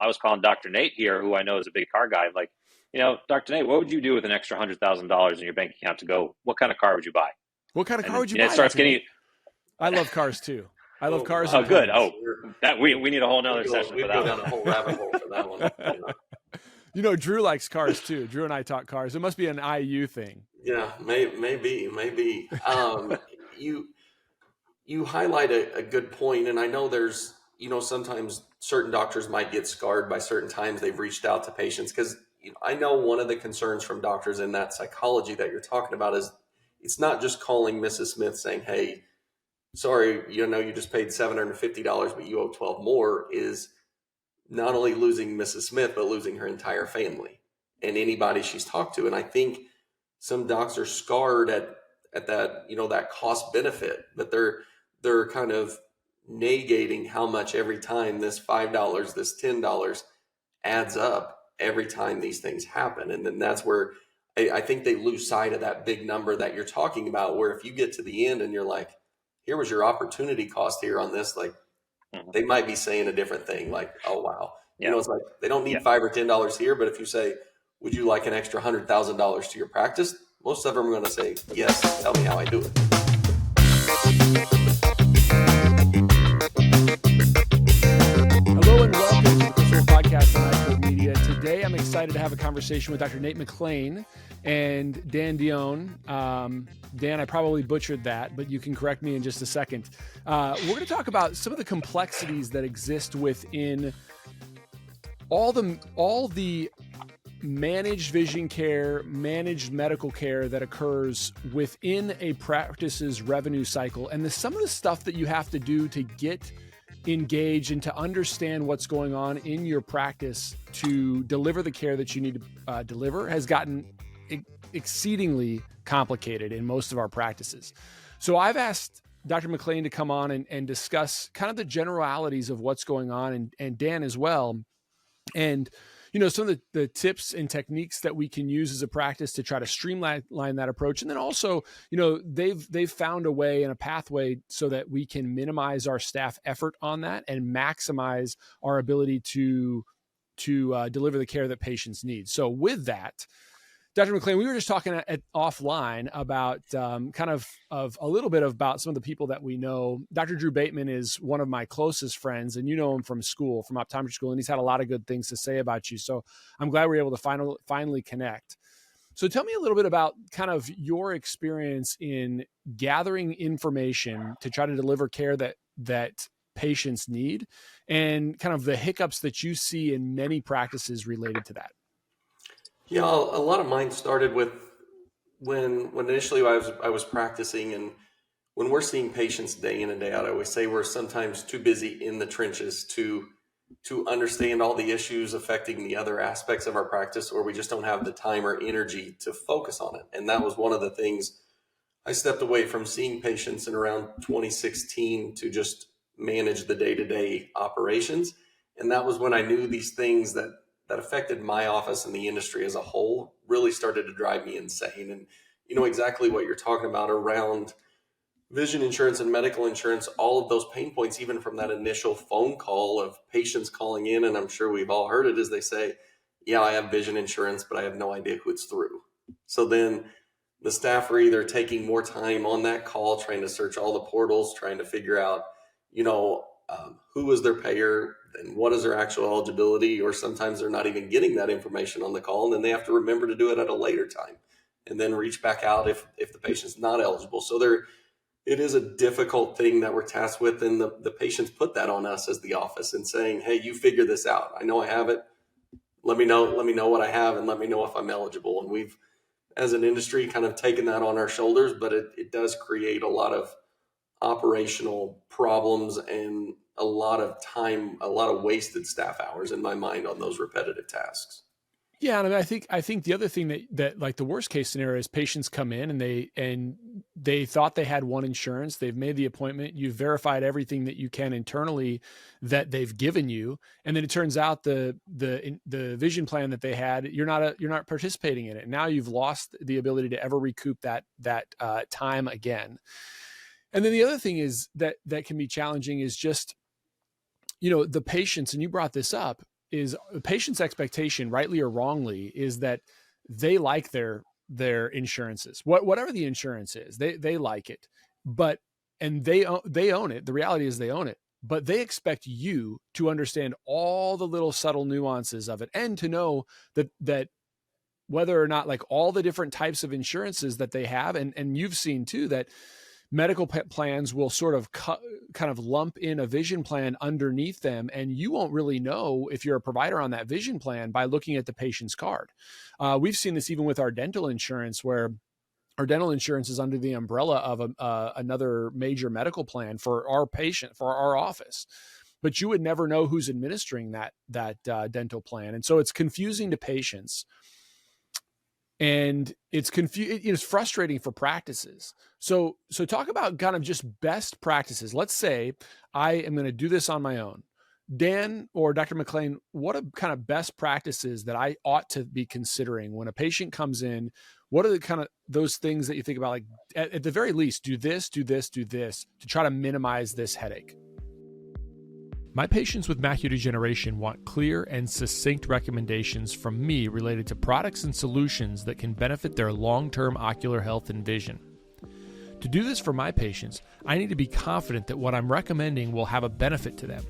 I was calling Dr. Nate here, who I know is a big car guy. I'm like, Dr. Nate, what would you do with an extra $100,000 in your bank account to go? What kind of car would you buy? What kind of car would you And buy? it starts getting. I love cars too. I love cars. Oh, and good. planes. Oh, that we need a whole nother session for that. We go down a whole rabbit hole for that one. Drew likes cars too. Drew and I talk cars. It must be an IU thing. Yeah, maybe. You highlight a good point, and I know there's, sometimes certain doctors might get scarred by certain times they've reached out to patients, because I know one of the concerns from doctors in that psychology that you're talking about is it's not just calling Mrs. Smith saying, hey, sorry, you just paid $750, but you owe 12 more, is not only losing Mrs. Smith, but losing her entire family and anybody she's talked to. And I think some docs are scarred at that, that cost benefit, but they're kind of negating how much every time this $5, this $10 adds up every time these things happen. And then that's where I think they lose sight of that big number that you're talking about, where if you get to the end and you're like, here was your opportunity cost here on this, like they might be saying a different thing. Like, oh, wow. Yeah. It's like, they don't need $5 or $10 here, but if you say, would you like an extra $100,000 to your practice? Most of them are going to say, yes, tell me how I do it. Hello and welcome to the Personal Podcast on Eyecare Media. Today, I'm excited to have a conversation with Dr. Nate McClain and Dan Dionne. Dan, I probably butchered that, but you can correct me in just a second. We're going to talk about some of the complexities that exist within all the managed vision care, managed medical care that occurs within a practice's revenue cycle, and some of the stuff that you have to do to get engaged and to understand what's going on in your practice to deliver the care that you need to deliver has gotten exceedingly complicated in most of our practices. So I've asked Dr. McClain to come on and discuss kind of the generalities of what's going on, and Dan as well. And some of the tips and techniques that we can use as a practice to try to streamline that approach. And then also, they've found a way and a pathway so that we can minimize our staff effort on that and maximize our ability to deliver the care that patients need. So with that, Dr. McClain, we were just talking offline about kind of a little bit about some of the people that we know. Dr. Drew Bateman is one of my closest friends, and you know him from school, from optometry school, and he's had a lot of good things to say about you. So I'm glad we were able to finally connect. So tell me a little bit about kind of your experience in gathering information to try to deliver care that patients need, and kind of the hiccups that you see in many practices related to that. Yeah, a lot of mine started with when initially I was practicing, and when we're seeing patients day in and day out, I always say we're sometimes too busy in the trenches to understand all the issues affecting the other aspects of our practice, or we just don't have the time or energy to focus on it. And that was one of the things I stepped away from seeing patients in around 2016 to just manage the day-to-day operations. And that was when I knew these things that affected my office and the industry as a whole really started to drive me insane. And exactly what you're talking about around vision insurance and medical insurance, all of those pain points, even from that initial phone call of patients calling in, and I'm sure we've all heard it, is they say, yeah, I have vision insurance, but I have no idea who it's through. So then the staff are either taking more time on that call, trying to search all the portals, trying to figure out, who is their payer and what is their actual eligibility, or sometimes they're not even getting that information on the call, and then they have to remember to do it at a later time and then reach back out if the patient's not eligible. So it is a difficult thing that we're tasked with, and the patients put that on us as the office and saying, hey, you figure this out. I know I have it. Let me know what I have, and let me know if I'm eligible. And we've, as an industry, kind of taken that on our shoulders, but it does create a lot of operational problems and a lot of time, a lot of wasted staff hours in my mind on those repetitive tasks. Yeah, and I think the other thing that like the worst case scenario is patients come in and they thought they had one insurance, they've made the appointment, you've verified everything that you can internally that they've given you, and then it turns out the vision plan that they had, you're not participating in it. Now you've lost the ability to ever recoup that time again. And then the other thing is that can be challenging is just, the patients, and you brought this up, the patient's expectation, rightly or wrongly, is that they like their insurances, whatever the insurance is, they like it, and they own it. The reality is they own it, but they expect you to understand all the little subtle nuances of it, and to know that whether or not, like, all the different types of insurances that they have, and you've seen too that medical plans will sort of kind of lump in a vision plan underneath them, and you won't really know if you're a provider on that vision plan by looking at the patient's card. We've seen this even with our dental insurance, where our dental insurance is under the umbrella of another major medical plan for our patient, for our office, but you would never know who's administering that dental plan, and so it's confusing to patients. And it's frustrating for practices. So talk about kind of just best practices. Let's say I am going to do this on my own. Dan or Dr. McClain, what are kind of best practices that I ought to be considering when a patient comes in? What are the kind of those things that you think about, like at the very least, do this, do this, do this to try to minimize this headache? My patients with macular degeneration want clear and succinct recommendations from me related to products and solutions that can benefit their long-term ocular health and vision. To do this for my patients, I need to be confident that what I'm recommending will have a benefit to them.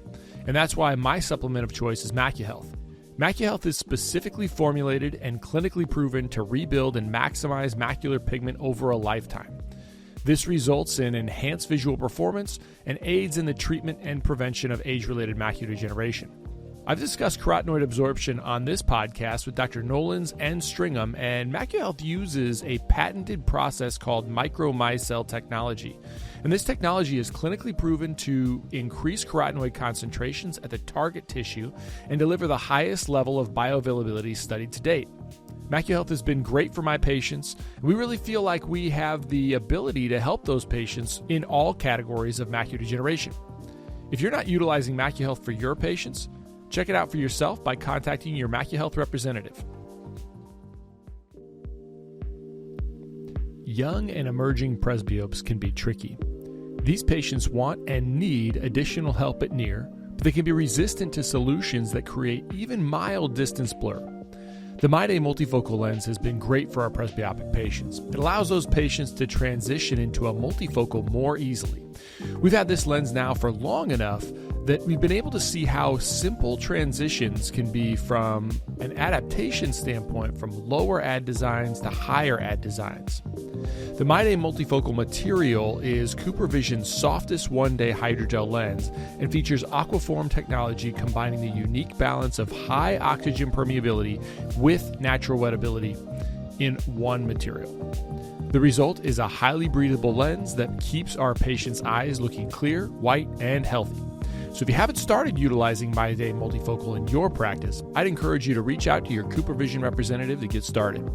And that's why my supplement of choice is MacuHealth. MacuHealth is specifically formulated and clinically proven to rebuild and maximize macular pigment over a lifetime. This results in enhanced visual performance and aids in the treatment and prevention of age-related macular degeneration. I've discussed carotenoid absorption on this podcast with Dr. Nolans and Stringham, and MacuHealth uses a patented process called micromicelle technology. And this technology is clinically proven to increase carotenoid concentrations at the target tissue and deliver the highest level of bioavailability studied to date. MacuHealth has been great for my patients. We really feel like we have the ability to help those patients in all categories of macular degeneration. If you're not utilizing MacuHealth for your patients, check it out for yourself by contacting your MacuHealth representative. Young and emerging presbyopes can be tricky. These patients want and need additional help at near, but they can be resistant to solutions that create even mild distance blur. The MyDay multifocal lens has been great for our presbyopic patients. It allows those patients to transition into a multifocal more easily. We've had this lens now for long enough that we've been able to see how simple transitions can be from an adaptation standpoint from lower ad designs to higher ad designs. The MyDay multifocal material is CooperVision's softest one-day hydrogel lens and features Aquaform technology combining the unique balance of high oxygen permeability with natural wettability in one material. The result is a highly breathable lens that keeps our patients' eyes looking clear, white, and healthy. So if you haven't started utilizing MyDay multifocal in your practice, I'd encourage you to reach out to your CooperVision representative to get started.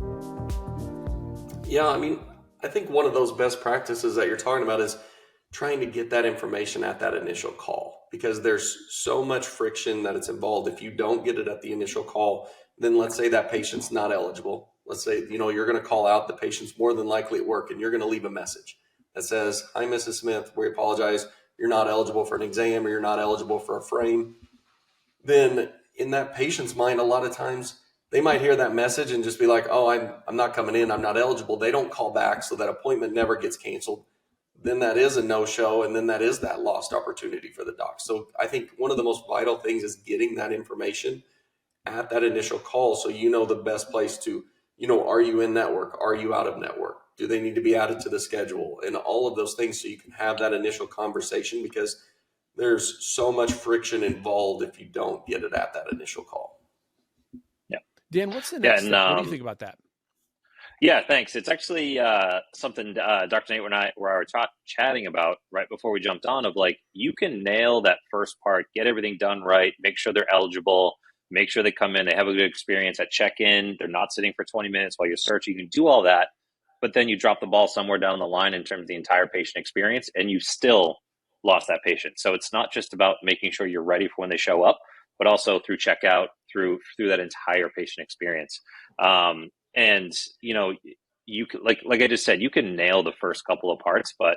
Yeah, I think one of those best practices that you're talking about is trying to get that information at that initial call, because there's so much friction that it's involved. If you don't get it at the initial call, then let's say that patient's not eligible. Let's say, you're going to call out, the patient's more than likely at work, and you're going to leave a message that says, "Hi, Mrs. Smith, we apologize. You're not eligible for an exam, or you're not eligible for a frame." Then in that patient's mind, a lot of times they might hear that message and just be like, "Oh, I'm not coming in. I'm not eligible." They don't call back, so that appointment never gets canceled. Then that is a no-show, and then that is that lost opportunity for the doc. So I think one of the most vital things is getting that information at that initial call, so the best place to, are you in network? Are you out of network? Do they need to be added to the schedule? And all of those things, so you can have that initial conversation, because there's so much friction involved if you don't get it at that initial call. Yeah. Dan, what's the next step? What do you think about that? Yeah, thanks. It's actually something Dr. Nate and I were chatting about right before we jumped on, of like, you can nail that first part, get everything done right, make sure they're eligible, make sure they come in, they have a good experience at check-in, they're not sitting for 20 minutes while you're searching. You can do all that, but then you drop the ball somewhere down the line in terms of the entire patient experience, and you still lost that patient. So it's not just about making sure you're ready for when they show up, but also through checkout, through that entire patient experience. And you can, like I just said, you can nail the first couple of parts, but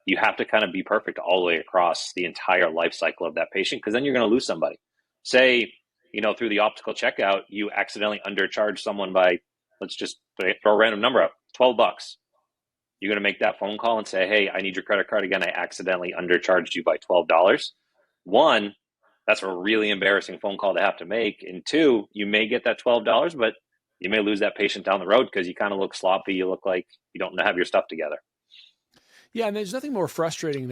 you have to kind of be perfect all the way across the entire life cycle of that patient, because then you're going to lose somebody. Say through the optical checkout, you accidentally undercharge someone by, let's just throw a random number out, $12. You're going to make that phone call and say, hey, I need your credit card again. I accidentally undercharged you by $12. One, that's a really embarrassing phone call to have to make. And two, you may get that $12, but you may lose that patient down the road because you kind of look sloppy. You look like you don't have your stuff together. Yeah, and there's nothing more frustrating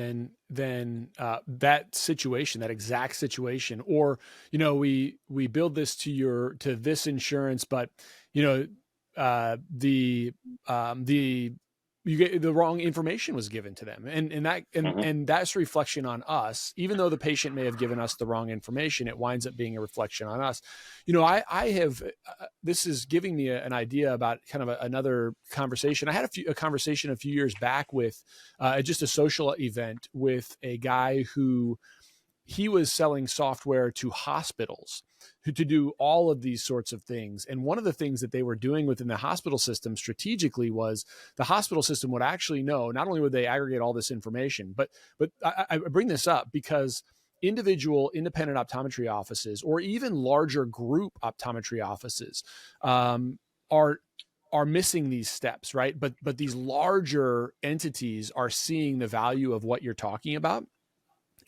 than that situation, that exact situation. Or, we build this to this insurance, but you get the wrong information was given to them, and that's a reflection on us. Even though the patient may have given us the wrong information, it winds up being a reflection on us. I have this is giving me an idea about kind of another conversation. I had a conversation a few years back with just a social event with a guy who he was selling software to hospitals to do all of these sorts of things. And one of the things that they were doing within the hospital system strategically was the hospital system would actually know, not only would they aggregate all this information, but I bring this up because individual independent optometry offices, or even larger group optometry offices, are missing these steps, right? But these larger entities are seeing the value of what you're talking about.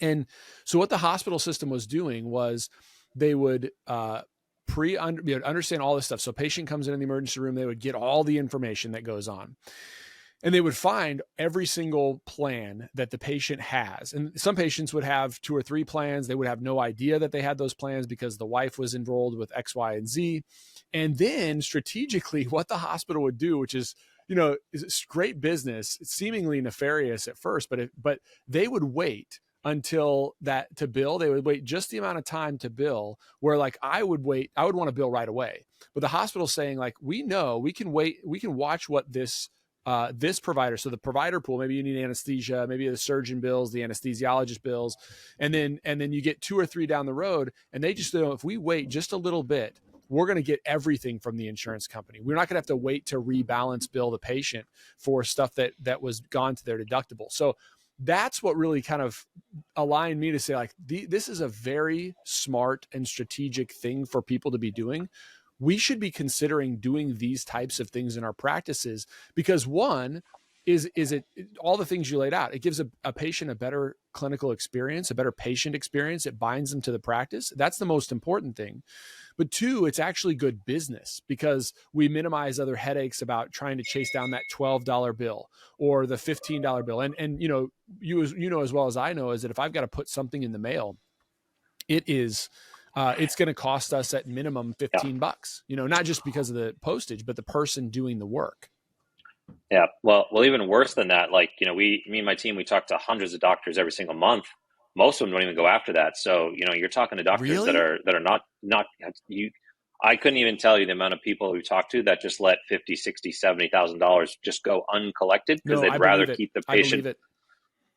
And so what the hospital system was doing was they would understand all this stuff. So a patient comes in the emergency room, they would get all the information that goes on. And they would find every single plan that the patient has. And some patients would have 2 or 3 plans. They would have no idea that they had those plans because the wife was enrolled with X, Y, and Z. And then strategically, what the hospital would do, which is, is great business, it's seemingly nefarious at first, but they would wait until that to bill. They would wait just the amount of time to bill where like I would want to bill right away. But the hospital's saying like, we know we can wait, we can watch what this provider. So the provider pool, maybe you need anesthesia, maybe the surgeon bills, the anesthesiologist bills. And then you get 2 or 3 down the road and they just know if we wait just a little bit, we're going to get everything from the insurance company. We're not going to have to wait to rebalance bill the patient for stuff that was gone to their deductible. So that's what really kind of aligned me to say like, this is a very smart and strategic thing for people to be doing. We should be considering doing these types of things in our practices because one is it all the things you laid out. It gives a patient a better clinical experience, a better patient experience. It binds them to the practice. That's the most important thing. But 2, it's actually good business because we minimize other headaches about trying to chase down that $12 bill or the $15 bill. And you as well as I know is that if I've got to put something in the mail, it's going to cost us at minimum $15, not just because of the postage, but the person doing the work. Yeah. Well, even worse than that, like, me and my team, we talk to hundreds of doctors every single month. Most of them don't even go after that. So, you're talking to doctors Really? that are not you. I couldn't even tell you the amount of people we talked to that just let $50,000, $60,000, $70,000 just go uncollected because they'd rather keep the patient.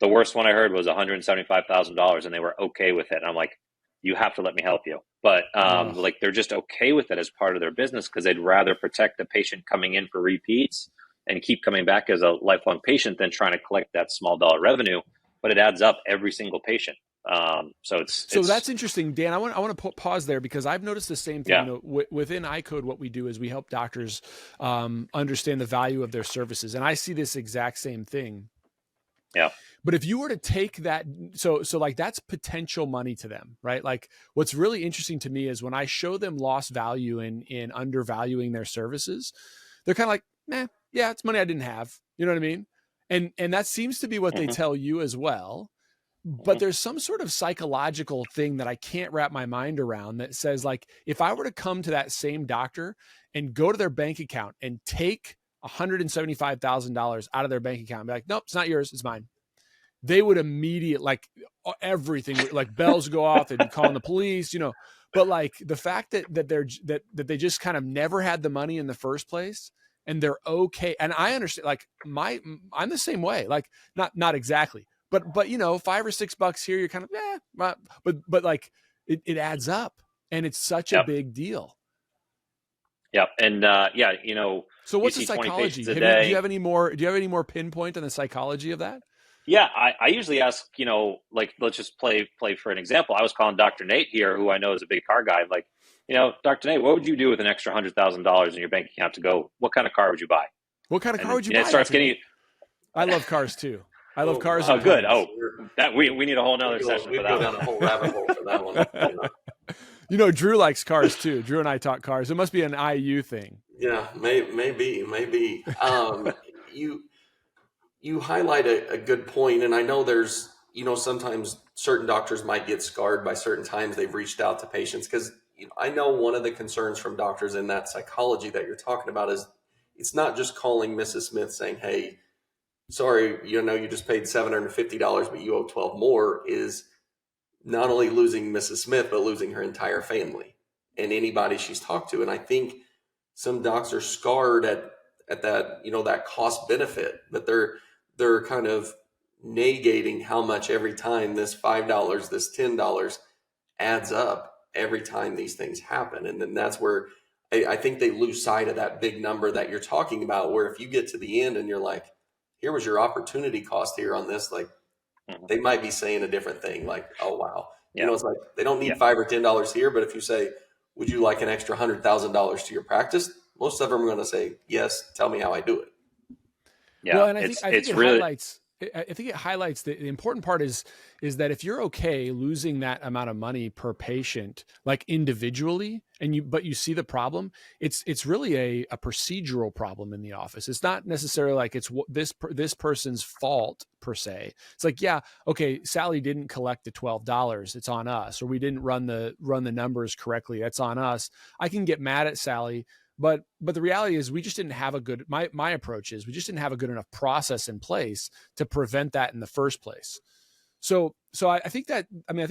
The worst one I heard was $175,000 and they were okay with it. And I'm like, you have to let me help you. But like they're just okay with it as part of their business because they'd rather protect the patient coming in for repeats and keep coming back as a lifelong patient than trying to collect that small dollar revenue. But it adds up every single patient. So that's interesting, Dan. I want to pause there because I've noticed the same thing. Yeah. Within iCode, what we do is we help doctors understand the value of their services, and I see this exact same thing. Yeah. But if you were to take that, so like that's potential money to them, right? Like what's really interesting to me is when I show them lost value in undervaluing their services, they're kind of like, yeah, it's money I didn't have. You know what I mean? And that seems to be what they tell you as well. But there's some sort of psychological thing that I can't wrap my mind around that says like, if I were to come to that same doctor and go to their bank account and take $175,000 out of their bank account and be like, nope, it's not yours, it's mine. They would immediately, like everything, like bells go off, they'd be calling the police, but like the fact that they just kind of never had the money in the first place and they're okay. And I understand, like I'm the same way, like not exactly, but $5 or $6 here, you're kind of, but like it adds up and it's such a big deal. Yeah. And so what's the psychology? Do you have any more pinpoint on the psychology of that? Yeah, I usually ask, like, let's just play for an example. I was calling Dr. Nate here, who I know is a big car guy. Like, Dr. Nate, what would you do with an extra $100,000 in your bank account to go? What kind of car would you buy? What kind of car would you And buy? it starts getting. I love cars too. I love cars. Oh, and good. planes. That we need a whole nother session for that go down a whole rabbit hole for that one. Drew likes cars too. Drew and I talk cars. It must be an IU thing. Yeah, maybe. You highlight a good point, and I know there's, sometimes certain doctors might get scarred by certain times they've reached out to patients, because I know one of the concerns from doctors in that psychology that you're talking about is it's not just calling Mrs. Smith saying, hey, sorry, you just paid $750, but you owe 12 more, is not only losing Mrs. Smith, but losing her entire family and anybody she's talked to. And I think some docs are scarred at that, that cost benefit, but they're kind of negating how much every time this $5, this $10 adds up every time these things happen. And then that's where I think they lose sight of that big number that you're talking about, where if you get to the end and you're like, here was your opportunity cost here on this, like they might be saying a different thing. Like, oh, wow. Yeah. It's like they don't need $5 or $10 here. But if you say, would you like an extra $100,000 to your practice? Most of them are going to say, yes, tell me how I do it. Yeah. Well, and I think it really highlights. I think it highlights the important part is that if you're okay losing that amount of money per patient, like individually, but you see the problem, it's really a procedural problem in the office. It's not necessarily like it's this person's fault per se. It's like, yeah, okay, Sally didn't collect the $12. It's on us. Or we didn't run the numbers correctly. That's on us. I can get mad at Sally. But the reality is we just didn't have my approach is we just didn't have a good enough process in place to prevent that in the first place. So I think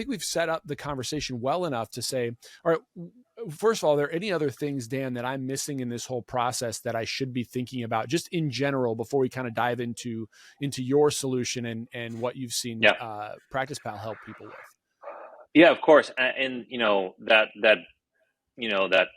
we've set up the conversation well enough to say, all right, first of all, are there any other things, Dan, that I'm missing in this whole process that I should be thinking about just in general before we kind of dive into your solution and what you've seen PracticePal help people with? Yeah, of course. And that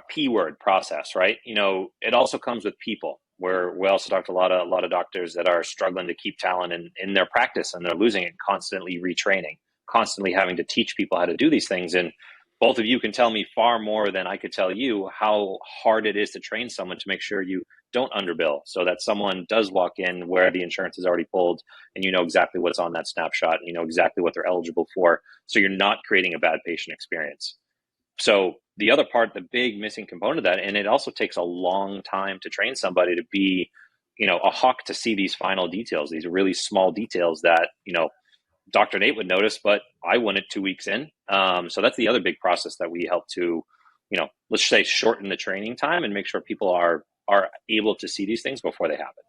P word process, right? It also comes with people, where we also talked to a lot of doctors that are struggling to keep talent in their practice, and they're losing it, constantly retraining, constantly having to teach people how to do these things. And both of you can tell me far more than I could tell you how hard it is to train someone to make sure you don't underbill, so that someone does walk in where the insurance is already pulled and you know exactly what's on that snapshot and you know exactly what they're eligible for, so you're not creating a bad patient experience. So the other part, the big missing component of that, and it also takes a long time to train somebody to be, a hawk to see these final details, these really small details that, Dr. Nate would notice, but I wouldn't 2 weeks in. So that's the other big process that we help to, let's say shorten the training time and make sure people are able to see these things before they happen.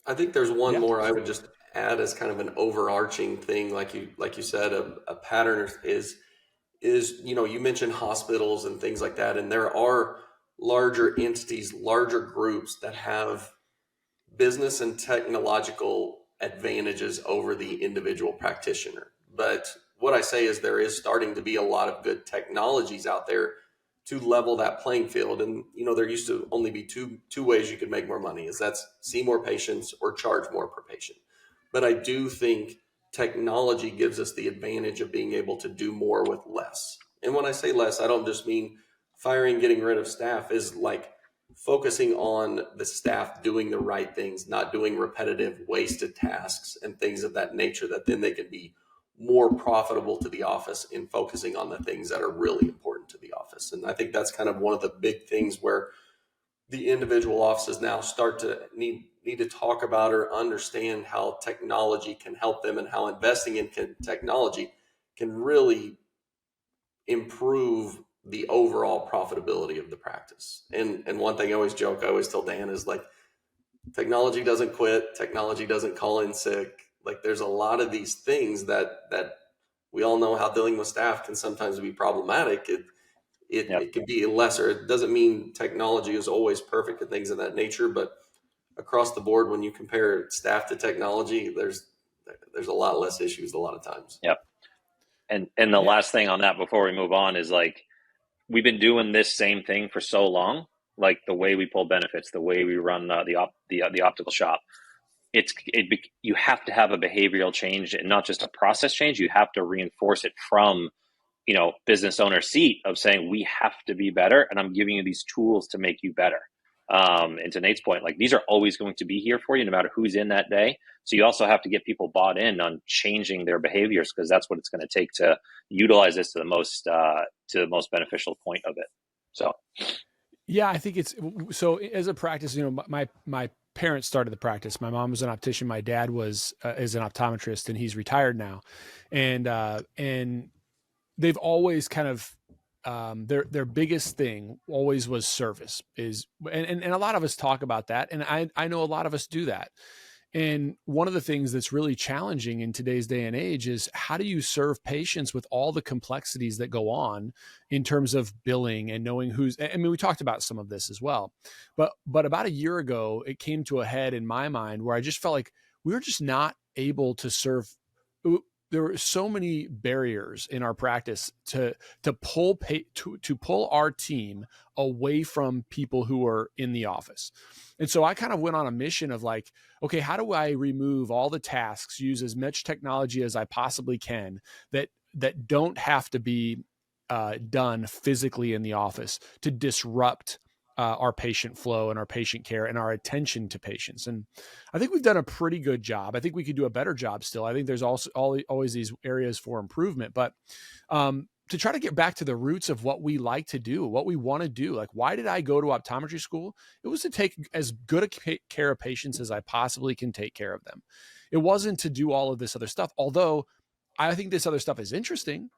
I think there's one more I would just add as kind of an overarching thing. Like you said, a pattern is, you mentioned hospitals and things like that. And there are larger entities, larger groups that have business and technological advantages over the individual practitioner. But what I say is there is starting to be a lot of good technologies out there to level that playing field. And, there used to only be two ways you could make more money, is that's see more patients or charge more per patient. But I do think technology gives us the advantage of being able to do more with less. And when I say less, I don't just mean firing, getting rid of staff, is like focusing on the staff doing the right things, not doing repetitive, wasted tasks and things of that nature, that then they can be more profitable to the office in focusing on the things that are really important to the office. And I think that's kind of one of the big things where the individual offices now start to need to talk about or understand how technology can help them and how investing in technology can really improve the overall profitability of the practice. And one thing I always joke, I always tell Dan is like, technology doesn't quit, technology doesn't call in sick. Like there's a lot of these things that we all know how dealing with staff can sometimes be problematic. It can be lesser. It doesn't mean technology is always perfect and things of that nature, but across the board, when you compare staff to technology, there's a lot less issues a lot of times. Yep. And the last thing on that before we move on is like, we've been doing this same thing for so long, like the way we pull benefits, the way we run the optical shop. You have to have a behavioral change and not just a process change. You have to reinforce it from business owner seat of saying, we have to be better, and I'm giving you these tools to make you better. And to Nate's point, like, these are always going to be here for you no matter who's in that day. So you also have to get people bought in on changing their behaviors, because that's what it's going to take to utilize this to the most beneficial point of it. So yeah, I think it's so as a practice, my parents started the practice. My mom was an optician. My dad is an optometrist, and he's retired now. And they've always kind of, their biggest thing always was service and a lot of us talk about that. And I know a lot of us do that. And one of the things that's really challenging in today's day and age is, how do you serve patients with all the complexities that go on in terms of billing and knowing we talked about some of this as well, but about a year ago, it came to a head in my mind where I just felt like we were just not able to serve. There were so many barriers in our practice to pull our team away from people who are in the office. And so I kind of went on a mission of like, okay, how do I remove all the tasks, use as much technology as I possibly can that don't have to be done physically in the office to disrupt our patient flow and our patient care and our attention to patients. And I think we've done a pretty good job. I think we could do a better job still. I think there's also always these areas for improvement, but to try to get back to the roots of what we like to do, what we want to do. Like, why did I go to optometry school? It was to take as good a care of patients as I possibly can take care of them. It wasn't to do all of this other stuff, although I think this other stuff is interesting.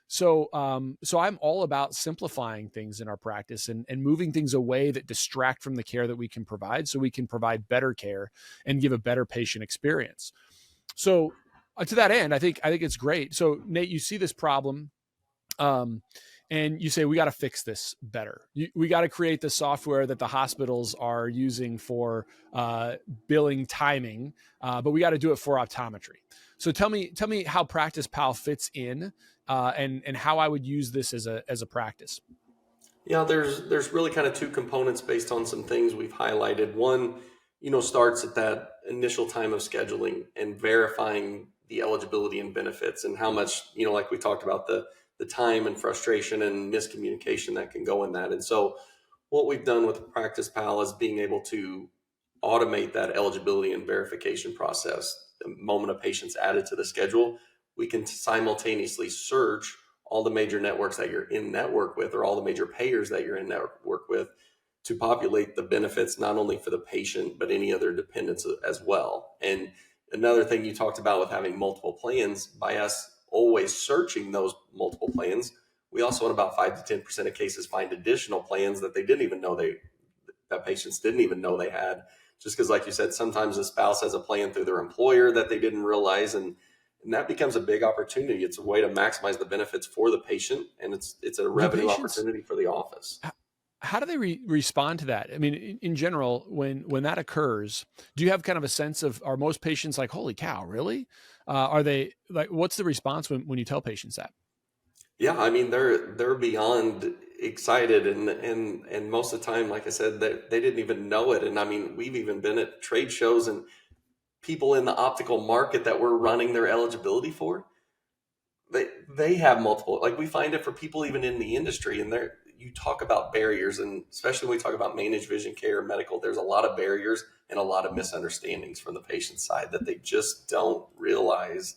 So I'm all about simplifying things in our practice and moving things away that distract from the care that we can provide, so we can provide better care and give a better patient experience. So to that end, I think it's great. So Nate, you see this problem, and you say, we got to fix this better. We got to create the software that the hospitals are using for billing timing, but we got to do it for optometry. So tell me how PracticePal fits in, and how I would use this as a practice. Yeah, there's really kind of two components based on some things we've highlighted. One, starts at that initial time of scheduling and verifying the eligibility and benefits, and how much, like we talked about, the time and frustration and miscommunication that can go in that. And so what we've done with PracticePal is being able to automate that eligibility and verification process. The moment a patient's added to the schedule, we can simultaneously search all the major networks that you're in network with, or all the major payers that you're in network with, to populate the benefits, not only for the patient, but any other dependents as well. And another thing you talked about with having multiple plans, by us always searching those multiple plans, we also in about 5 to 10% of cases find additional plans that they didn't even know that patients didn't even know they had. Just because, like you said, sometimes the spouse has a plan through their employer that they didn't realize, and that becomes a big opportunity. It's a way to maximize the benefits for the patient, and it's a revenue opportunity for the office. How do they respond to that? I mean, in general, when that occurs, do you have kind of a sense of, are most patients like, holy cow, really? Are they like, what's the response when you tell patients that? Yeah, I mean, they're beyond excited, and most of the time, like I said, they didn't even know it. And I mean, we've even been at trade shows, and people in the optical market that we're running their eligibility for, they have multiple, like we find it for people even in the industry. And you talk about barriers, and especially when we talk about managed vision care, medical, there's a lot of barriers and a lot of misunderstandings from the patient side that they just don't realize,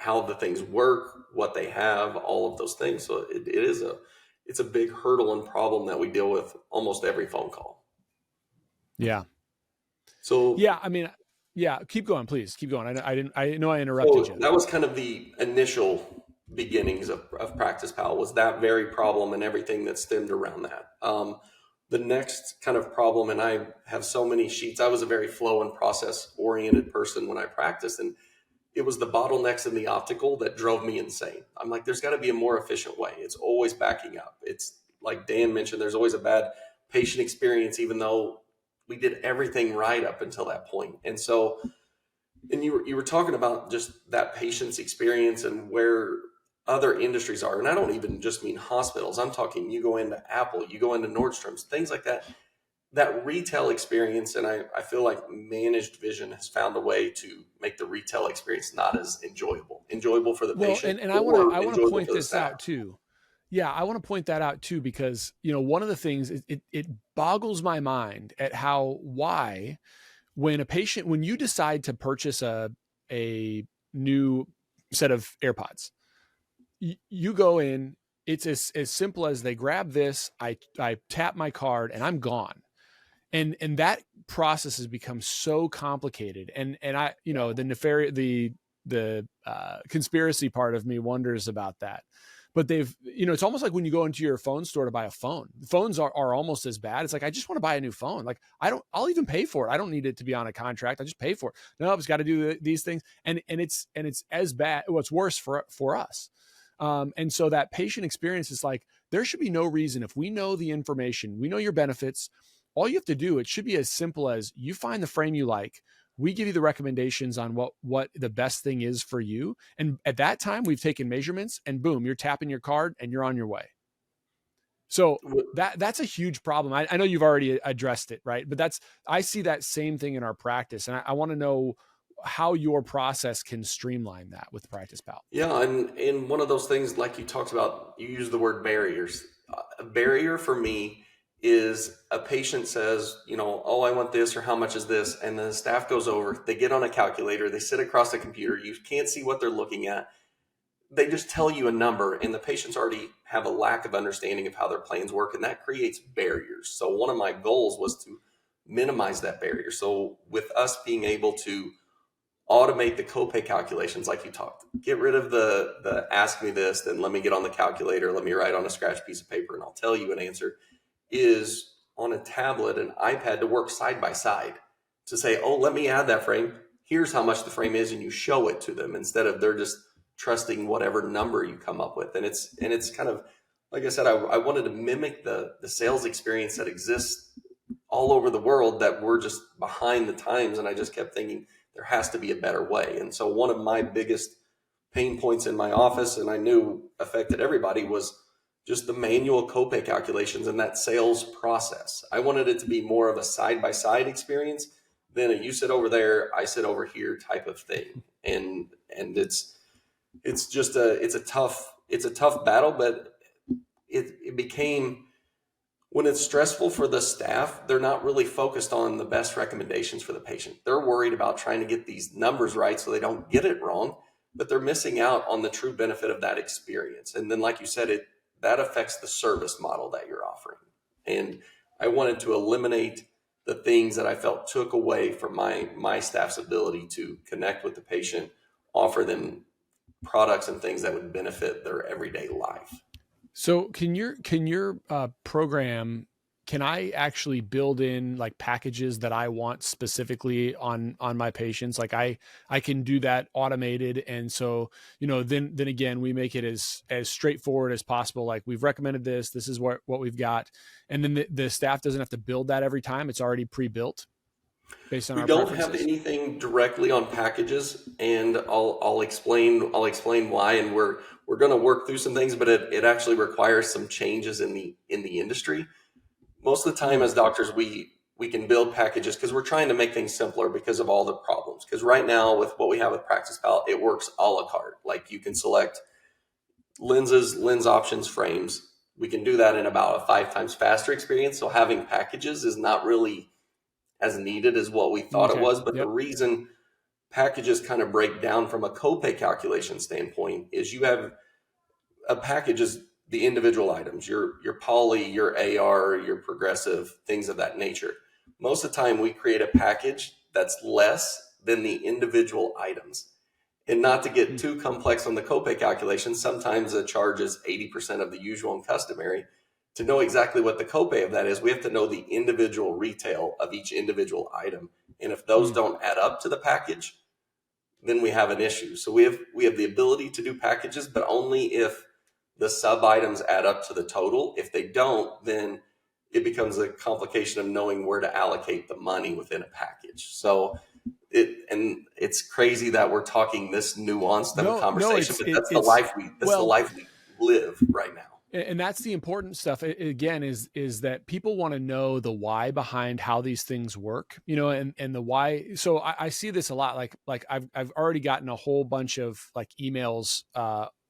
how the things work, what they have, all of those things. So it's a big hurdle and problem that we deal with almost every phone call. Yeah. So yeah, I mean, yeah, keep going, please. Keep going. I know I interrupted you. That was kind of the initial beginnings of PracticePal, was that very problem and everything that stemmed around that. The next kind of problem, and I have so many sheets. I was a very flow and process oriented person when I practiced, and it was the bottlenecks in the optical that drove me insane. I'm like, there's got to be a more efficient way. It's always backing up. It's like Dan mentioned, there's always a bad patient experience, even though we did everything right up until that point. And so, and you were talking about just that patient's experience and where other industries are. And I don't even just mean hospitals. I'm talking, you go into Apple, you go into Nordstrom's, things like that. that retail experience, and I feel like managed vision has found a way to make the retail experience not as enjoyable for the Well, patient and I or want to enjoyable point for the this staff. out too. Yeah, I want to point that out too, because, you know, one of the things, it boggles my mind at why, when you decide to purchase a new set of AirPods, you go in, it's as simple as they grab this, I tap my card and I'm gone. And that process has become so complicated. And I, you know, the conspiracy part of me wonders about that. But you know, it's almost like when you go into your phone store to buy a phone. Phones are almost as bad. It's like, I just want to buy a new phone. Like, I'll even pay for it. I don't need it to be on a contract. I just pay for it. No, it's got to do these things. And it's as bad. What's worse for us. And so that patient experience is like, there should be no reason, if we know the information, we know your benefits, all you have to do, it should be as simple as you find the frame you like. We give you the recommendations on what the best thing is for you. And at that time, we've taken measurements and boom, you're tapping your card and you're on your way. So that's a huge problem. I know you've already addressed it, right? But I see that same thing in our practice. And I want to know how your process can streamline that with PracticePal. Yeah, and one of those things, like you talked about, you use the word barriers. A barrier for me is a patient says, you know, oh, I want this, or how much is this? And the staff goes over, they get on a calculator, they sit across the computer, you can't see what they're looking at. They just tell you a number, and the patients already have a lack of understanding of how their plans work, and that creates barriers. So one of my goals was to minimize that barrier. So with us being able to automate the copay calculations, like you talked, get rid of the ask me this, then let me get on the calculator, let me write on a scratch piece of paper, and I'll tell you an answer, is on a tablet, an iPad, to work side by side to say, oh, let me add that frame. Here's how much the frame is, and you show it to them instead of they're just trusting whatever number you come up with. And it's kind of, like I said, I wanted to mimic the sales experience that exists all over the world, that we're just behind the times. And I just kept thinking there has to be a better way. And so one of my biggest pain points in my office, and I knew affected everybody, was just the manual copay calculations and that sales process. I wanted it to be more of a side-by-side experience than a you sit over there, I sit over here type of thing. And it's just it's a tough battle, but it became, when it's stressful for the staff, they're not really focused on the best recommendations for the patient. They're worried about trying to get these numbers right so they don't get it wrong, but they're missing out on the true benefit of that experience. And then, like you said, that affects the service model that you're offering. And I wanted to eliminate the things that I felt took away from my staff's ability to connect with the patient, offer them products and things that would benefit their everyday life. So can your program, can I actually build in like packages that I want specifically on my patients? Like I can do that automated. And so, you know, then again, we make it as straightforward as possible. Like, we've recommended this is what we've got. And then the staff doesn't have to build that every time. It's already pre-built based on our preferences. We don't have anything directly on packages, and I'll explain why. And we're going to work through some things, but it actually requires some changes in the industry. Most of the time as doctors, we can build packages because we're trying to make things simpler because of all the problems. Because right now with what we have with PracticePal, it works a la carte. Like, you can select lenses, lens options, frames. We can do that in about a 5 times faster experience. So having packages is not really as needed as what we thought it was. But The reason packages kind of break down from a copay calculation standpoint is you have a package is the individual items, your poly, your AR, your progressive, things of that nature. Most of the time we create a package that's less than the individual items. And not to get too complex on the copay calculation, sometimes a charge is 80% of the usual and customary. To know exactly what the copay of that is, we have to know the individual retail of each individual item. And if those don't add up to the package, then we have an issue. So we have the ability to do packages, but only if the sub items add up to the total. If they don't, then it becomes a complication of knowing where to allocate the money within a package. So it's crazy that we're talking this nuanced of a conversation, but that's the life we live right now. And that's the important stuff. Again, is that people want to know the why behind how these things work, and the why. So I see this a lot. Like I've already gotten a whole bunch of like emails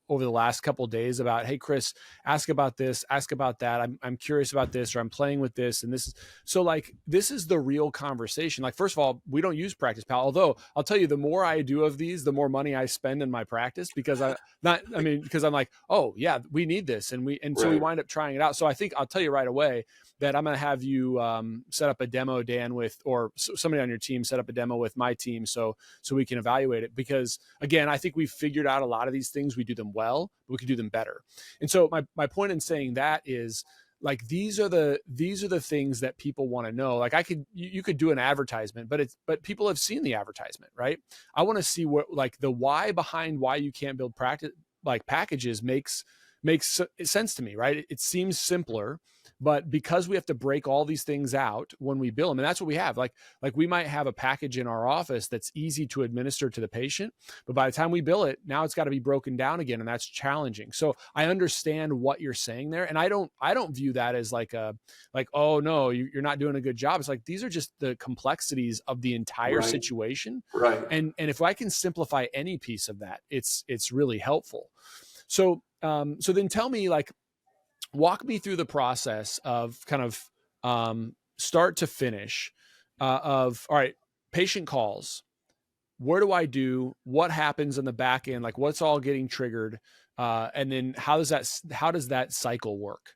over the last couple of days about, hey, Chris, ask about this, ask about that. I'm curious about this, or I'm playing with this. And this is, so like, this is the real conversation. Like, first of all, we don't use PracticePal, although I'll tell you, the more I do of these, the more money I spend in my practice, because because I'm like, oh yeah, we need this. So we wind up trying it out. So I think I'll tell you right away that I'm going to have you set up a demo, Dan, or somebody on your team set up a demo with my team, so we can evaluate it. Because again, I think we've figured out a lot of these things. We do them well, but we could do them better. And so my point in saying that is, like, these are the things that people want to know. Like, you could do an advertisement, but people have seen the advertisement, right? I want to see what, like, the why behind why you can't build packages makes sense to me, right? It seems simpler, but because we have to break all these things out when we bill them, and that's what we have. Like we might have a package in our office that's easy to administer to the patient, but by the time we bill it, now it's got to be broken down again, and that's challenging. So I understand what you're saying there, and I don't view that as oh no, you're not doing a good job. It's like, these are just the complexities of the entire situation, right? And if I can simplify any piece of that, it's really helpful. So then tell me, like, walk me through the process of kind of start to finish of, all right, patient calls. Where do I do? What happens in the back end? Like, what's all getting triggered? And then how does that cycle work?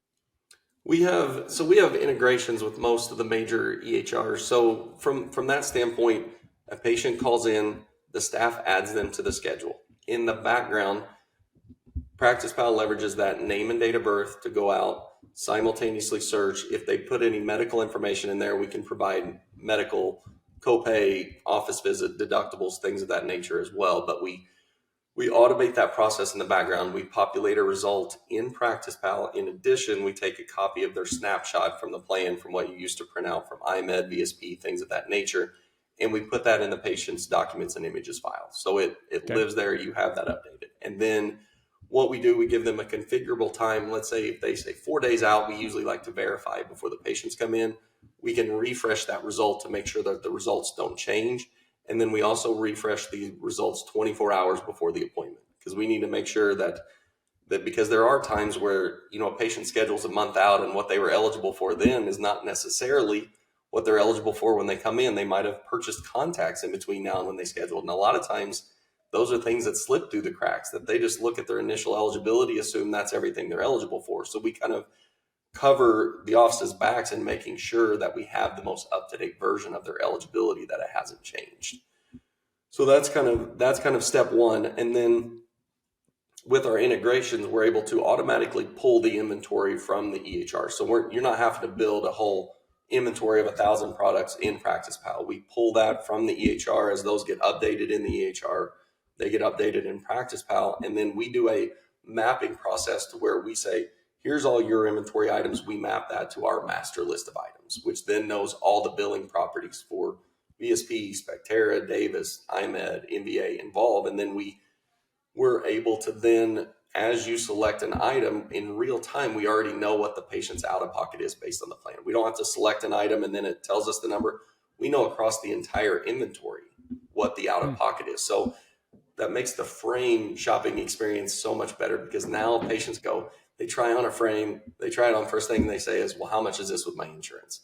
We have integrations with most of the major EHRs. So from that standpoint, a patient calls in, the staff adds them to the schedule. In the background, PracticePal leverages that name and date of birth to go out, simultaneously search. If they put any medical information in there, we can provide medical, copay, office visit, deductibles, things of that nature as well. But we automate that process in the background. We populate a result in PracticePal. In addition, we take a copy of their snapshot from the plan, from what you used to print out from iMed, VSP, things of that nature, and we put that in the patient's documents and images file. So it lives there. You have that updated. And then what we do, we give them a configurable time. Let's say if they say 4 days out, we usually like to verify before the patients come in. We can refresh that result to make sure that the results don't change. And then we also refresh the results 24 hours before the appointment, because we need to make sure that because there are times where, a patient schedules a month out, and what they were eligible for then is not necessarily what they're eligible for when they come in. They might have purchased contacts in between now and when they scheduled. And a lot of times those are things that slip through the cracks, that they just look at their initial eligibility, assume that's everything they're eligible for. So we kind of cover the office's backs in making sure that we have the most up-to-date version of their eligibility, that it hasn't changed. So that's kind of step one. And then with our integrations, we're able to automatically pull the inventory from the EHR. So you're not having to build a whole inventory of 1,000 products in PracticePal. We pull that from the EHR. As those get updated in the EHR, they get updated in PracticePal. And then we do a mapping process to where we say, here's all your inventory items. We map that to our master list of items, which then knows all the billing properties for VSP, Spectera, Davis, iMed, MBA involved. And then we're able to then, as you select an item in real time, we already know what the patient's out-of-pocket is based on the plan. We don't have to select an item and then it tells us the number. We know across the entire inventory what the out-of-pocket is. So that makes the frame shopping experience so much better, because now patients they try on a frame, they try it on, first thing they say is, well, how much is this with my insurance?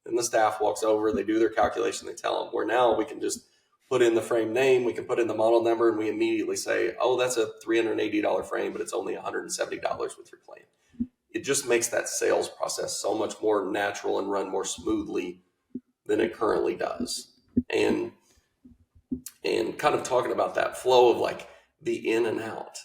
Then the staff walks over, they do their calculation, they tell them, where now we can just put in the frame name, we can put in the model number, and we immediately say, oh, that's a $380 frame, but it's only $170 with your plan. It just makes that sales process so much more natural and run more smoothly than it currently does. And kind of talking about that flow of like the in and out.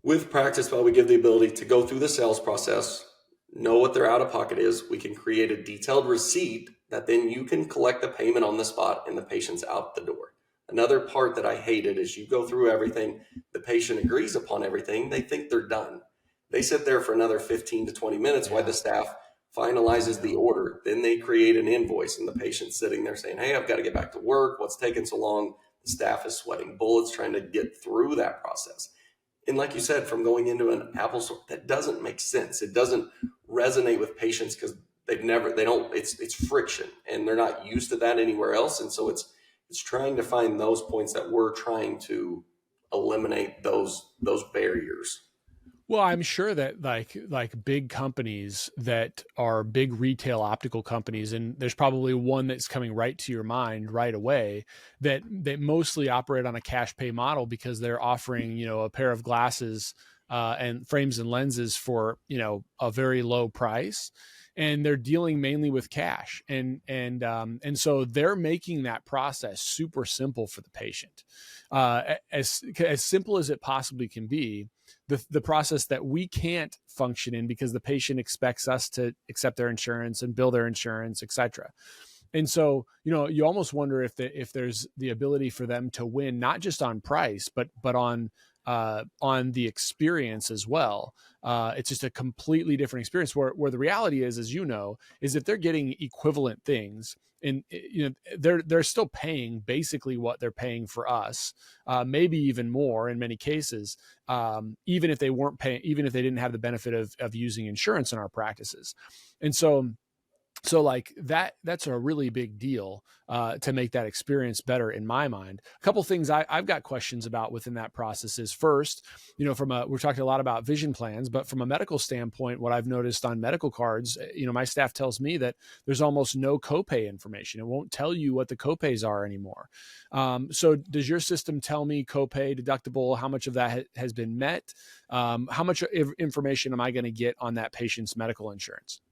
With PracticePal, we give the ability to go through the sales process, know what their out-of-pocket is. We can create a detailed receipt that then you can collect the payment on the spot and the patient's out the door. Another part that I hated is you go through everything, the patient agrees upon everything, they think they're done. They sit there for another 15 to 20 minutes while the staff finalizes the order. Then they create an invoice and the patient's sitting there saying, hey, I've got to get back to work. What's taking so long? The staff is sweating bullets trying to get through that process. And like you said, from going into an Apple store, that doesn't make sense. It doesn't resonate with patients because it's friction and they're not used to that anywhere else. And so it's trying to find those points that we're trying to eliminate those barriers. Well, I'm sure that like big companies that are big retail optical companies, and there's probably one that's coming right to your mind right away that mostly operate on a cash pay model because they're offering, a pair of glasses and frames and lenses for, a very low price. And they're dealing mainly with cash, and so they're making that process super simple for the patient, as simple as it possibly can be. The process that we can't function in because the patient expects us to accept their insurance and bill their insurance, et cetera. And so, you almost wonder if there's the ability for them to win, not just on price, but on the experience as well. It's just a completely different experience where the reality is, as is that they're getting equivalent things. And they're still paying basically what they're paying for us, maybe even more in many cases, even if they weren't paying, even if they didn't have the benefit of using insurance in our practices. And so like that's a really big deal to make that experience better in my mind. A couple things I've got questions about within that process is, first, we're talking a lot about vision plans, but from a medical standpoint, what I've noticed on medical cards, my staff tells me that there's almost no copay information. It won't tell you what the copays are anymore. So does your system tell me copay, deductible, how much of that has been met? How much information am I going to get on that patient's medical insurance?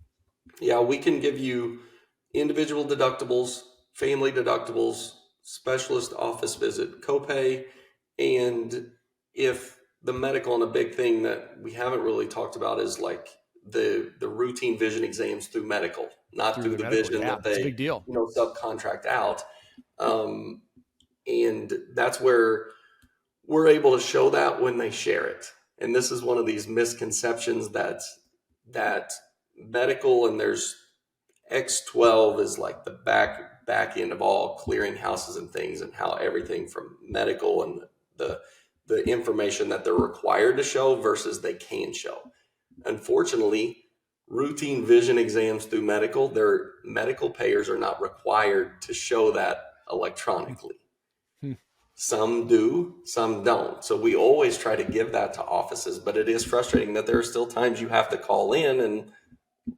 Yeah, we can give you individual deductibles, family deductibles, specialist office visit copay, and if the medical, and a big thing that we haven't really talked about is like the routine vision exams through medical, not through the medical, vision that they a big deal. Subcontract out. And that's where we're able to show that when they share it. And this is one of these misconceptions that medical, and there's X12 is like the back end of all clearinghouses and things, and how everything from medical and the information that they're required to show versus they can show. Unfortunately, routine vision exams through medical, their medical payers are not required to show that electronically. Some do, some don't. So we always try to give that to offices, but it is frustrating that there are still times you have to call in, and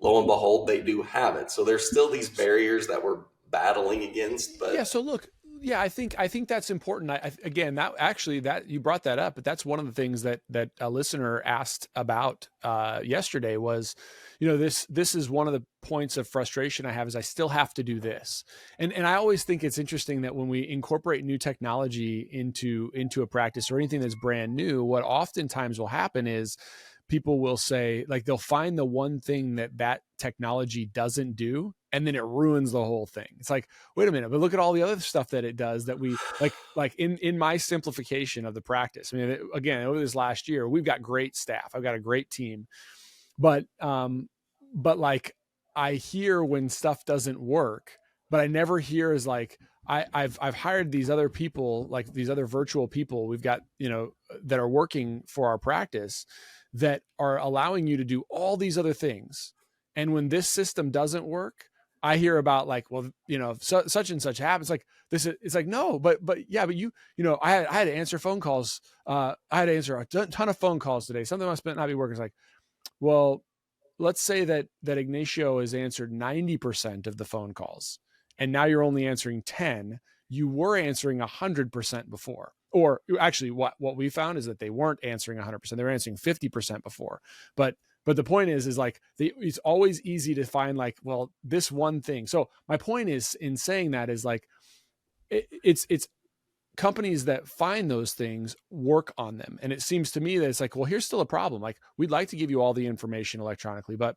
lo and behold, they do have it. So there's still these barriers that we're battling against. But yeah, so look, yeah, I think that's important. Again, that you brought that up, but that's one of the things that a listener asked about yesterday was, this is one of the points of frustration I have, is I still have to do this. And I always think it's interesting that when we incorporate new technology into a practice or anything that's brand new, what oftentimes will happen is people will say, like, they'll find the one thing that technology doesn't do, and then it ruins the whole thing. It's like, wait a minute, but look at all the other stuff that it does that we like in my simplification of the practice. I mean, again, over this last year, we've got great staff. I've got a great team, but like, I hear when stuff doesn't work, but I never hear is like, I've hired these other people, like these other virtual people we've got, that are working for our practice, that are allowing you to do all these other things. And when this system doesn't work, I hear about like, well, such and such happens. Like this is, it's like, no, but yeah, but I had to answer phone calls. I had to answer a ton of phone calls today. Something must not be working. It's like, well, let's say that Ignacio has answered 90% of the phone calls, and now you're only answering 10. You were answering 100% before. Or actually, what we found is that they weren't answering 100%. They were answering 50% before. But the point is like, it's always easy to find like, well, this one thing. So my point is, in saying that, is like, it's companies that find those things work on them. And it seems to me that it's like, well, here's still a problem. Like, we'd like to give you all the information electronically, but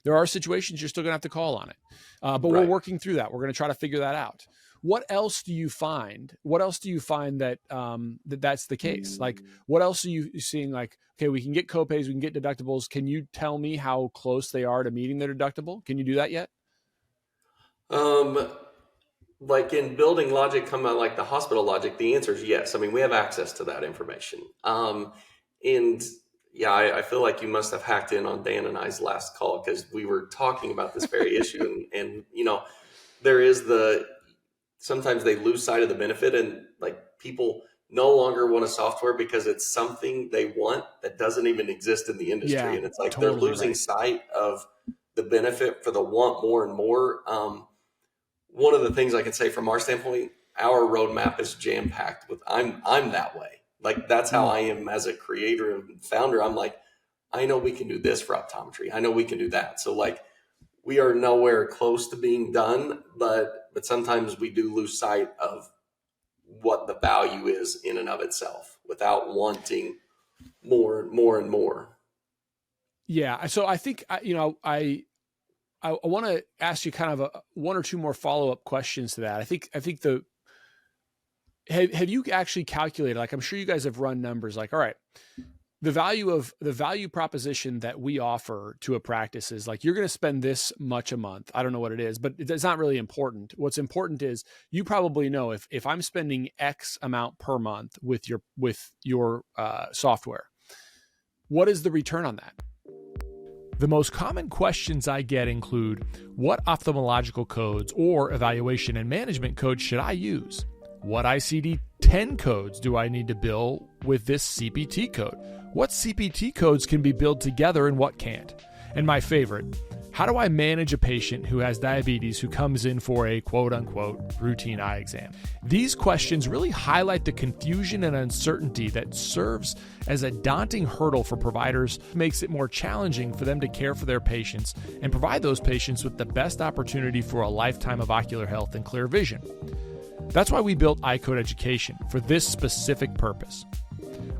there are situations you're still going to have to call on it. But right. We're working through that. We're going to try to figure that out. What else do you find? What else do you find that that's the case? Like, what else are you seeing? Like, okay, we can get copays, we can get deductibles. Can you tell me how close they are to meeting their deductible? Can you do that yet? Like in building logic, come out like the hospital logic, the answer is yes. I mean, we have access to that information. And yeah, I feel like you must have hacked in on Dan and I's last call, because we were talking about this very issue. And, there is sometimes they lose sight of the benefit, and like people no longer want a software because it's something they want that doesn't even exist in the industry. Yeah, And it's like totally they're losing right. sight of the benefit for the want more and more. One of the things I can say from our standpoint, our roadmap is jam packed with I'm that way. Like that's how I am as a creator and founder. I'm like, I know we can do this for optometry. I know we can do that. So like we are nowhere close to being done, but sometimes we do lose sight of what the value is in and of itself without wanting more and more and more. Yeah. So I think, I want to ask you kind of one or two more follow-up questions to that. I think have you actually calculated, like, I'm sure you guys have run numbers like, all right, the value proposition that we offer to a practice is like, you're going to spend this much a month. I don't know what it is, but it's not really important. What's important is you probably know if I'm spending X amount per month with your software, what is the return on that? The most common questions I get include, what ophthalmological codes or evaluation and management codes should I use? What ICD-10 codes do I need to bill with this CPT code? What CPT codes can be billed together and what can't? And my favorite, how do I manage a patient who has diabetes who comes in for a quote-unquote routine eye exam? These questions really highlight the confusion and uncertainty that serves as a daunting hurdle for providers, makes it more challenging for them to care for their patients and provide those patients with the best opportunity for a lifetime of ocular health and clear vision. That's why we built iCode Education, for this specific purpose.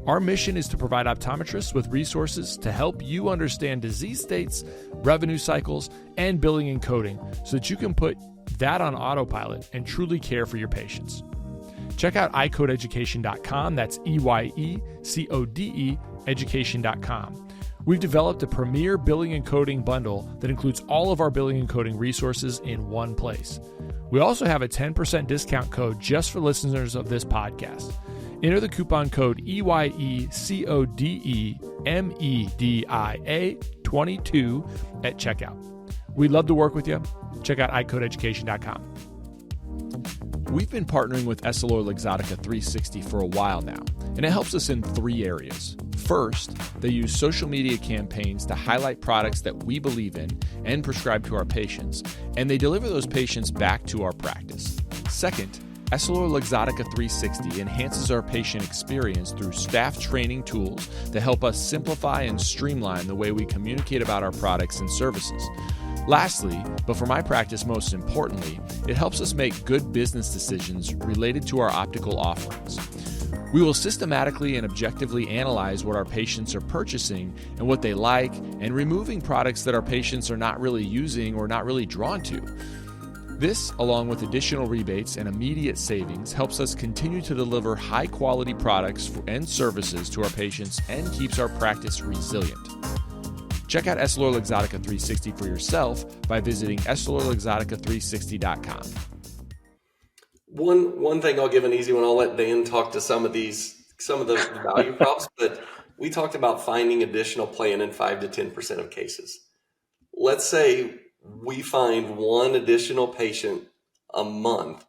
Our mission is to provide optometrists with resources to help you understand disease states, revenue cycles, and billing and coding so that you can put that on autopilot and truly care for your patients. Check out eyecodeeducation.com. That's EYECODE education.com. We've developed a premier billing and coding bundle that includes all of our billing and coding resources in one place. We also have a 10% discount code just for listeners of this podcast. Enter the coupon code EYECODEMEDIA22 at checkout. We'd love to work with you. Check out eyecodeeducation.com. We've been partnering with EssilorLuxottica 360 for a while now, and it helps us in 3 areas. First, they use social media campaigns to highlight products that we believe in and prescribe to our patients, and they deliver those patients back to our practice. Second, EssilorLuxottica 360 enhances our patient experience through staff training tools that help us simplify and streamline the way we communicate about our products and services. Lastly, but for my practice most importantly, it helps us make good business decisions related to our optical offerings. We will systematically and objectively analyze what our patients are purchasing and what they like, and removing products that our patients are not really using or not really drawn to. This, along with additional rebates and immediate savings, helps us continue to deliver high-quality products and services to our patients and keeps our practice resilient. Check out EssilorLuxottica 360 for yourself by visiting EssilorLuxottica360.com. One thing I'll give an easy one. I'll let Dan talk to some of the value props, but we talked about finding additional plan in 5 to 10% of cases. Let's say we find one additional patient a month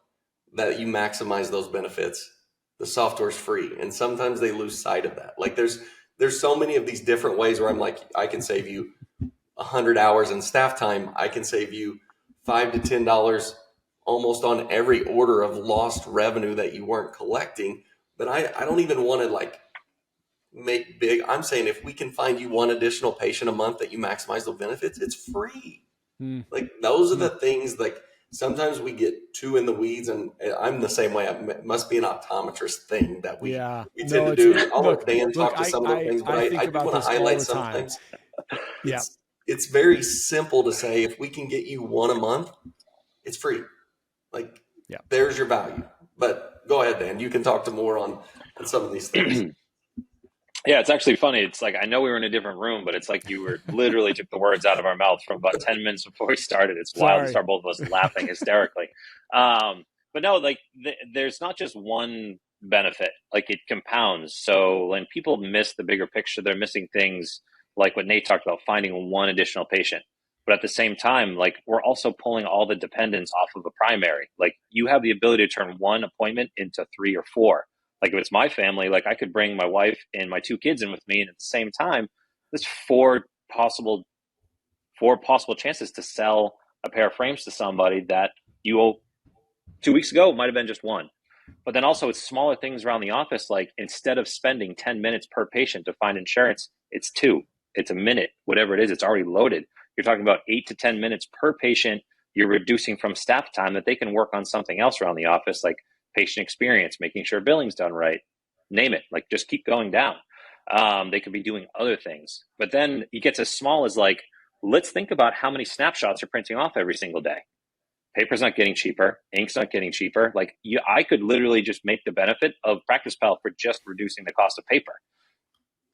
that you maximize those benefits. The software's free, and sometimes they lose sight of that. Like there's so many of these different ways where I'm like, I can save you 100 hours in staff time. I can save you $5 to $10 almost on every order of lost revenue that you weren't collecting. But I don't even want to like make big. I'm saying if we can find you one additional patient a month that you maximize the benefits, it's free. Like those are the things, like sometimes we get too in the weeds, and I'm the same way. It must be an optometrist thing that we tend to do. I'll let Dan talk to some of the things, but I do want to highlight sometimes. It's very simple to say, if we can get you one a month, it's free. Like there's your value. But go ahead, Dan. You can talk to more on some of these things. Yeah, it's actually funny. It's like, I know we were in a different room, but it's like you were literally took the words out of our mouth from about 10 minutes before we started. It's wild to start both of us laughing hysterically. But no, like there's not just one benefit. Like it compounds. So when people miss the bigger picture, they're missing things like what Nate talked about, finding one additional patient. But at the same time, like we're also pulling all the dependence off of a primary. Like you have the ability to turn one appointment into 3 or 4. Like if it's my family, like I could bring my wife and my 2 kids in with me, and at the same time, there's possible four possible chances to sell a pair of frames to somebody that you 2 weeks ago might have been just one. But then also it's smaller things around the office. Like instead of spending 10 minutes per patient to find insurance, it's 2, it's a minute, whatever it is, it's already loaded. You're talking about 8 to 10 minutes per patient. You're reducing from staff time that they can work on something else around the office, like patient experience, making sure billing's done right, name it, like just keep going down. They could be doing other things. But then it gets as small as like, let's think about how many snapshots you're printing off every single day. Paper's not getting cheaper. Ink's not getting cheaper. Like I could literally just make the benefit of PracticePal for just reducing the cost of paper.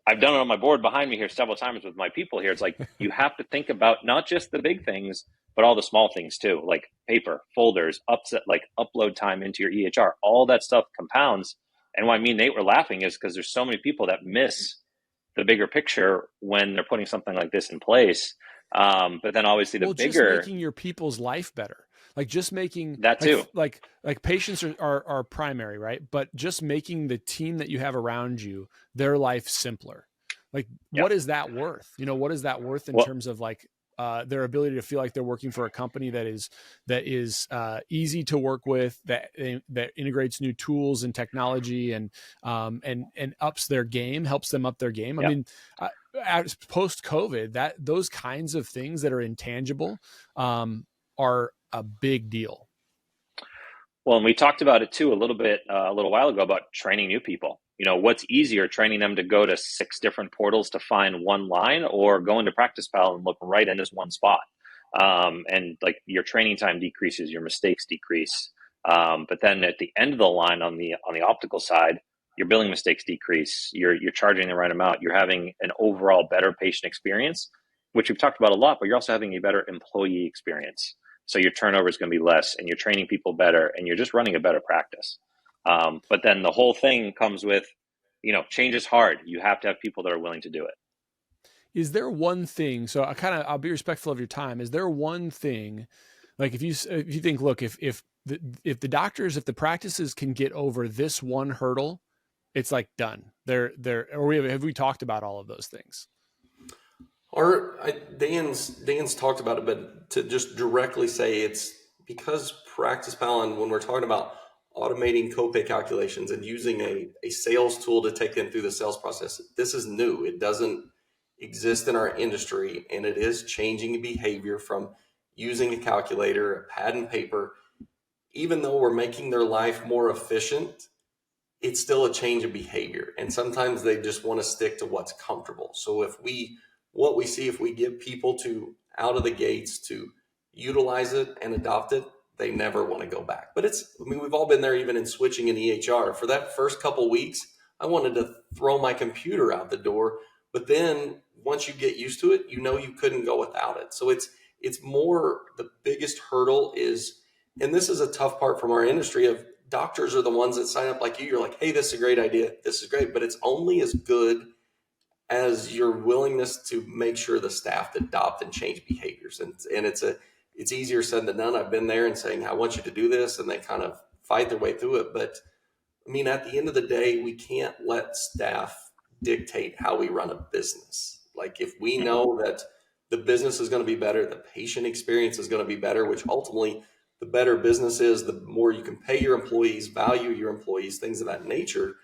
I've done it on my board behind me here several times with my people here. It's like you have to think about not just the big things, but all the small things too, like paper, folders, like upload time into your EHR. All that stuff compounds. And what I mean, Nate, we're laughing is because there's so many people that miss the bigger picture when they're putting something like this in place. But then obviously the bigger, just making your people's life better. Like just making that too. Like patients are primary, right? But just making the team that you have around you, their life simpler. Like what is that worth? You know, what is that worth in terms of like their ability to feel like they're working for a company that is easy to work with, that integrates new tools and technology and ups their game, helps them up their game. I mean, post COVID, those kinds of things that are intangible are a big deal. Well, and we talked about it too a little bit a little while ago about training new people. You know, what's easier, training them to go to 6 different portals to find one line, or going to PracticePal and look right in this one spot? And like your training time decreases, your mistakes decrease. But then at the end of the line on the optical side, your billing mistakes decrease. You're charging the right amount. You're having an overall better patient experience, which we've talked about a lot. But you're also having a better employee experience. So your turnover is going to be less, and you're training people better, and you're just running a better practice. But then the whole thing comes with, you know, change is hard. You have to have people that are willing to do it. Is there one thing? So I'll be respectful of your time. Is there one thing, like if you think, look, if the doctors, if the practices can get over this one hurdle, it's like done. Have we talked about all of those things? Dan's talked about it, but to just directly say it's because PracticePal, and when we're talking about automating copay calculations and using a sales tool to take them through the sales process, this is new. It doesn't exist in our industry, and it is changing behavior from using a calculator, a pad and paper. Even though we're making their life more efficient, it's still a change of behavior. And sometimes they just want to stick to what's comfortable. So if we give people to out of the gates to utilize it and adopt it, they never want to go back. But we've all been there, even in switching an EHR. For that first couple weeks, I wanted to throw my computer out the door. But then once you get used to it, you know you couldn't go without it. So it's more, the biggest hurdle is, and this is a tough part from our industry, of doctors are the ones that sign up like you. You're like, hey, this is a great idea. This is great. But it's only as good as your willingness to make sure the staff adopt and change behaviors. And it's easier said than done. I've been there and saying, I want you to do this, and they kind of fight their way through it. But I mean, at the end of the day, we can't let staff dictate how we run a business. Like if we know that the business is going to be better, the patient experience is going to be better, which ultimately the better business is, the more you can pay your employees, value your employees, things of that nature.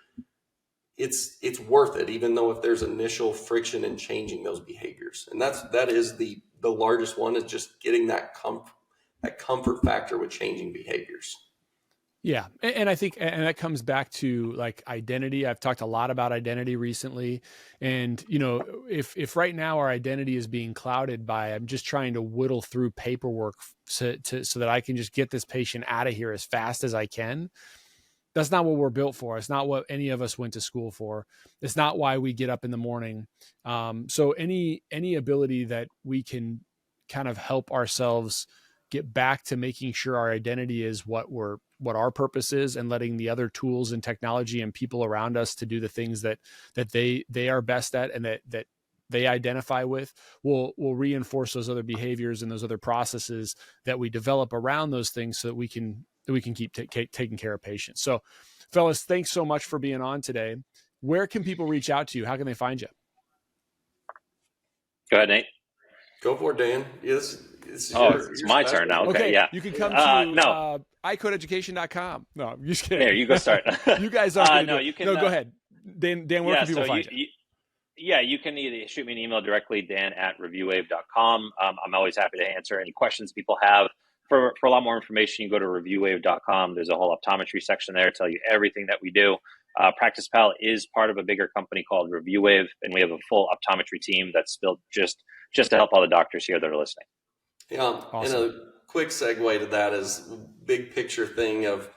It's worth it, even though if there's initial friction in changing those behaviors. And that is the largest one, is just getting that comfort factor with changing behaviors. Yeah. And I think, and that comes back to like identity. I've talked a lot about identity recently. And, you know, if right now our identity is being clouded by, I'm just trying to whittle through paperwork so that I can just get this patient out of here as fast as I can. That's not what we're built for. It's not what any of us went to school for. It's not why we get up in the morning. So any ability that we can kind of help ourselves get back to making sure our identity is what we're what our purpose is, and letting the other tools and technology and people around us to do the things that they are best at and that they identify with will reinforce those other behaviors and those other processes that we develop around those things, so that we can keep taking care of patients. So, fellas, thanks so much for being on today. Where can people reach out to you? How can they find you? Go ahead, Nate. Go for it, Dan. It's my turn now. Okay, yeah. You can come to eyecodeeducation.com. No, I'm just kidding. There, you go start. You guys are no, you can. No, go ahead. Dan, where can people find you? You can either shoot me an email directly, dan@reviewwave.com. I'm always happy to answer any questions people have. For a lot more information, you go to reviewwave.com. There's a whole optometry section there to tell you everything that we do. PracticePal is part of a bigger company called ReviewWave, and we have a full optometry team that's built just to help all the doctors here that are listening. Yeah, awesome. And a quick segue to that is big picture thing of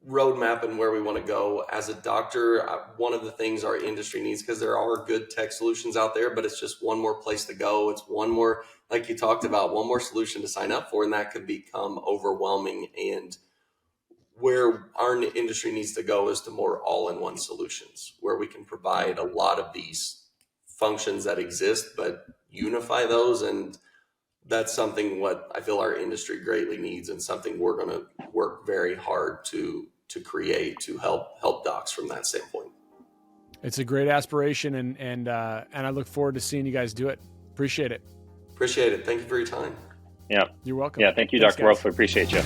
roadmap and where we want to go. As a doctor, one of the things our industry needs, because there are good tech solutions out there, but it's just one more place to go. It's one more, like you talked about, one more solution to sign up for, and that could become overwhelming. And where our industry needs to go is to more all-in-one solutions, where we can provide a lot of these functions that exist, but unify those. And that's something what I feel our industry greatly needs, and something we're going to work very hard to create to help docs from that standpoint. It's a great aspiration, and I look forward to seeing you guys do it. Appreciate it. Appreciate it. Thank you for your time. Yeah. You're welcome. Yeah. Thank you, Dr. Wolfe. I appreciate you.